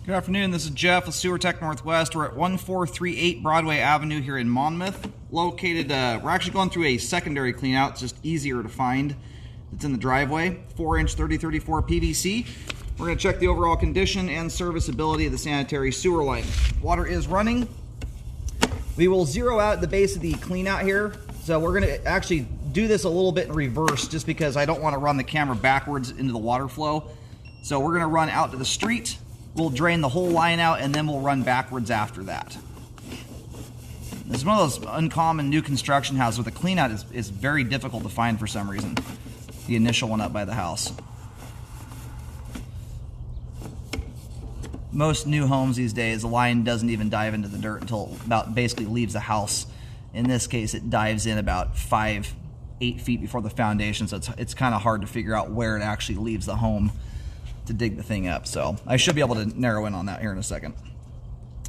Good afternoon, this is Jeff with Sewer Tech Northwest. We're at 1438 Broadway Avenue here in Monmouth. Located, we're actually going through a secondary clean out. It's just easier to find. It's in the driveway, 4-inch 3034 PVC. We're going to check the overall condition and serviceability of the sanitary sewer line. Water is running. We will zero out at the base of the clean out here. So we're going to actually do this a little bit in reverse just because I don't want to run the camera backwards into the water flow. So we're going to run out to the street. We'll drain the whole line out and then we'll run backwards after that. This is one of those uncommon new construction houses where the clean out is very difficult to find for some reason. The initial one up by the house. Most new homes these days, the line doesn't even dive into the dirt until about basically leaves the house. In this case, it dives in about 5-8 feet before the foundation, so it's kind of hard to figure out where it actually leaves the home to dig the thing up. So I should be able to narrow in on that here in a second.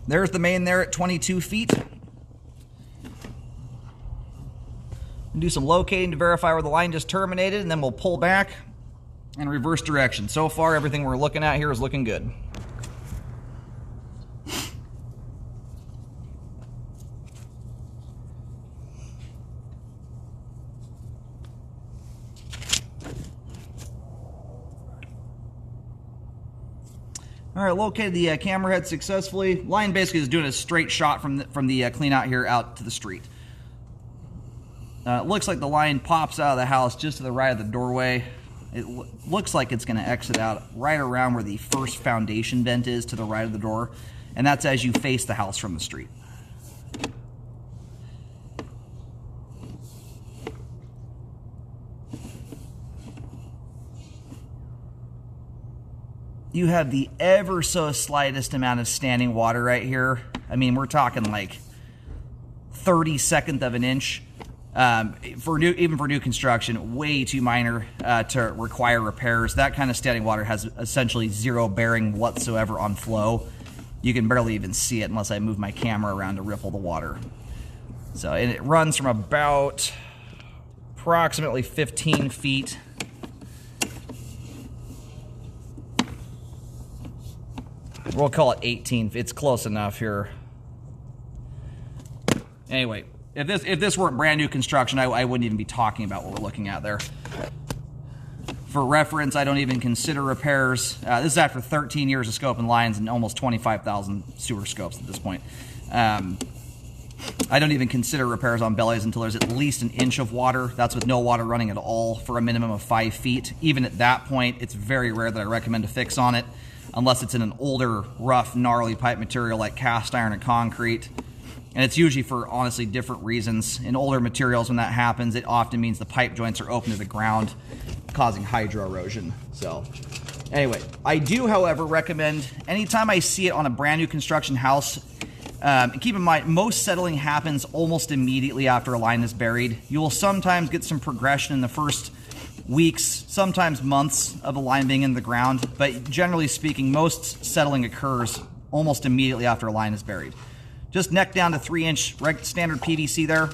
There's the main there at 22 feet. Do some locating to verify where the line just terminated, and then we'll pull back and reverse direction. So far, everything we're looking at here is looking good. All right, located the camera head successfully. Line basically is doing a straight shot from the clean out here out to the street. It looks like the line pops out of the house just to the right of the doorway. It looks like it's going to exit out right around where the first foundation vent is to the right of the door, and that's as you face the house from the street. You have the ever so slightest amount of standing water right here. I mean, we're talking like 32nd of an inch. Even for new construction, way too minor to require repairs. That kind of standing water has essentially zero bearing whatsoever on flow. You can barely even see it unless I move my camera around to ripple the water. So, and it runs from about approximately 15 feet. We'll call it 18. It's close enough here. Anyway, if this weren't brand new construction, I wouldn't even be talking about what we're looking at there. For reference, I don't even consider repairs. This is after 13 years of scoping lines and almost 25,000 sewer scopes at this point. I don't even consider repairs on bellies until there's at least an inch of water. That's with no water running at all for a minimum of 5 feet. Even at that point, it's very rare that I recommend a fix on it, unless it's in an older, rough, gnarly pipe material like cast iron and concrete. And it's usually for, honestly, different reasons. In older materials, when that happens, it often means the pipe joints are open to the ground, causing hydro erosion. So, anyway, I do, however, recommend, anytime I see it on a brand new construction house, and keep in mind, most settling happens almost immediately after a line is buried. You will sometimes get some progression in the first weeks, sometimes months of a line being in the ground, but generally speaking, most settling occurs almost immediately after a line is buried. Just neck down to 3-inch standard PVC there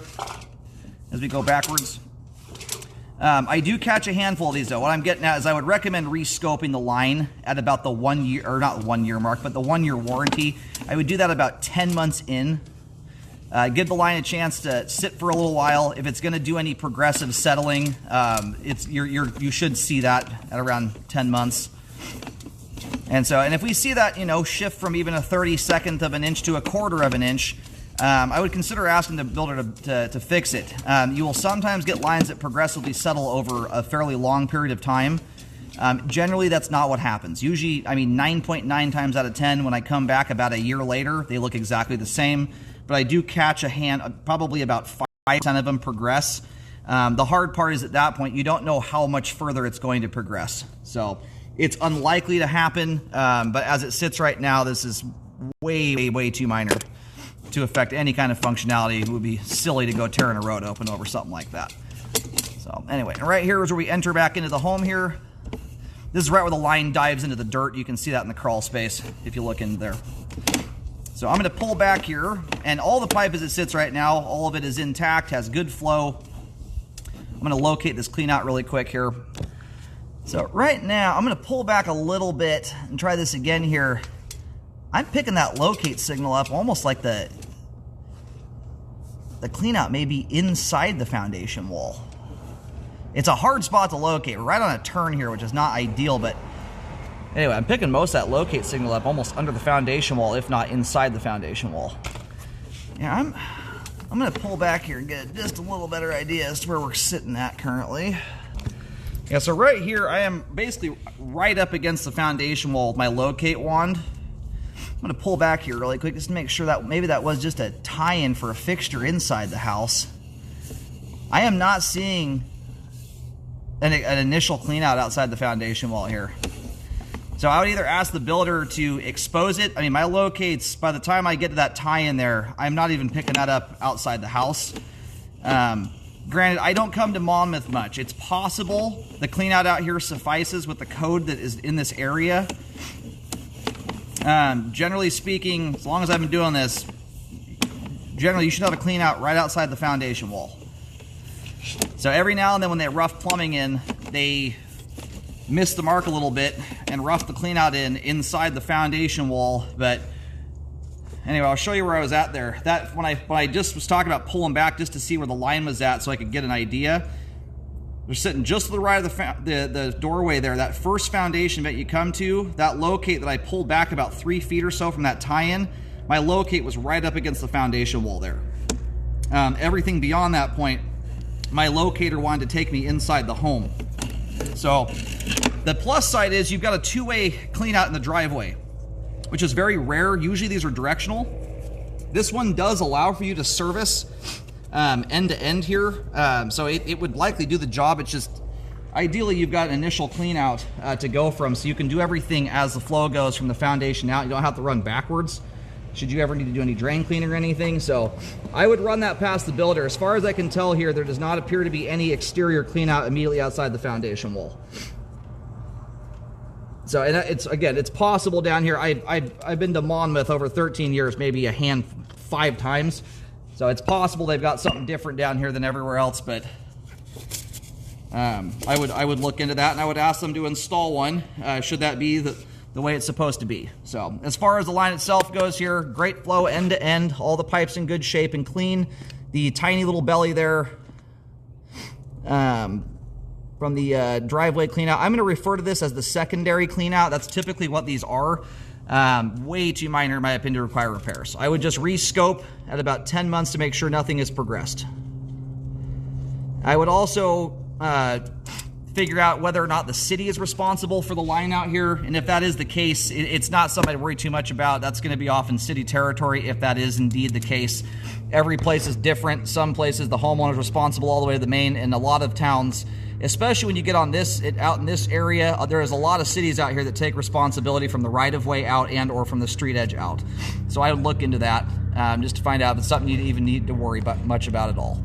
as we go backwards. I do catch a handful of these though. What I'm getting at is I would recommend rescoping the line at about the 1 year, or not 1 year mark, but the 1 year warranty. I would do that about 10 months in. Give the line a chance to sit for a little while. If it's going to do any progressive settling, you should see that at around 10 months. And if we see that, shift from even a 32nd of an inch to a 1/4 of an inch, I would consider asking the builder to fix it. You will sometimes get lines that progressively settle over a fairly long period of time. Generally, that's not what happens. Usually, 9.9 times out of 10, when I come back about a year later, they look exactly the same. But I do catch a hand, probably about 5% of them progress. The hard part is at that point, you don't know how much further it's going to progress. So it's unlikely to happen, but as it sits right now, this is way, way too minor to affect any kind of functionality. It would be silly to go tearing a road open over something like that. So anyway, right here is where we enter back into the home here. This is right where the line dives into the dirt. You can see that in the crawl space if you look in there. So I'm going to pull back here, and all the pipe as it sits right now, all of it is intact, has good flow. I'm going to locate this clean out really quick here. So right now, I'm going to pull back a little bit and try this again here. I'm picking that locate signal up almost like the clean out may be inside the foundation wall. It's a hard spot to locate. We're right on a turn here, which is not ideal, but anyway, I'm picking most of that locate signal up almost under the foundation wall, if not inside the foundation wall. Yeah, I'm going to pull back here and get just a little better idea as to where we're sitting at currently. Yeah, so right here, I am basically right up against the foundation wall with my locate wand. I'm going to pull back here really quick just to make sure that maybe that was just a tie-in for a fixture inside the house. I am not seeing an initial clean out outside the foundation wall here. So I would either ask the builder to expose it. I mean, my locates, by the time I get to that tie-in there, I'm not even picking that up outside the house. Granted, I don't come to Monmouth much. It's possible the clean out here suffices with the code that is in this area. Generally speaking, as long as I've been doing this, generally you should have a clean out right outside the foundation wall. So every now and then when they rough plumbing in, they miss the mark a little bit and rough the clean out inside the foundation wall. But anyway, I'll show you where I was at there. That when I just was talking about pulling back just to see where the line was at so I could get an idea. They're sitting just to the right of the doorway there. That first foundation that you come to, that locate that I pulled back about 3 feet or so from that tie-in, my locate was right up against the foundation wall there. Everything beyond that point, my locator wanted to take me inside the home. So the plus side is you've got a two-way clean out in the driveway, which is very rare. Usually these are directional. This one does allow for you to service end to end here. So it would likely do the job. It's just ideally you've got an initial clean out to go from, so you can do everything as the flow goes from the foundation out. You don't have to run backwards should you ever need to do any drain cleaning or anything. So I would run that past the builder. As far as I can tell here, there does not appear to be any exterior clean out immediately outside the foundation wall. So, and it's possible down here. I've been to Monmouth over 13 years, maybe 5 times. So it's possible they've got something different down here than everywhere else, but I would look into that, and I would ask them to install one, should that be the way it's supposed to be. So as far as the line itself goes here, great flow end to end, all the pipes in good shape and clean. The tiny little belly there from the driveway clean out, I'm going to refer to this as the secondary clean out. That's typically what these are. Way too minor in my opinion to require repairs. I would just rescope at about 10 months to make sure nothing has progressed. I would also figure out whether or not the city is responsible for the line out here, and if that is the case, it's not something I'd worry too much about. That's going to be off in city territory if that is indeed the case. Every place is different. Some places the homeowner is responsible all the way to the main, and a lot of towns, especially when you get on out in this area, there is a lot of cities out here that take responsibility from the right-of-way out and or from the street edge out. So I would look into that just to find out if it's something you even need to worry much about at all.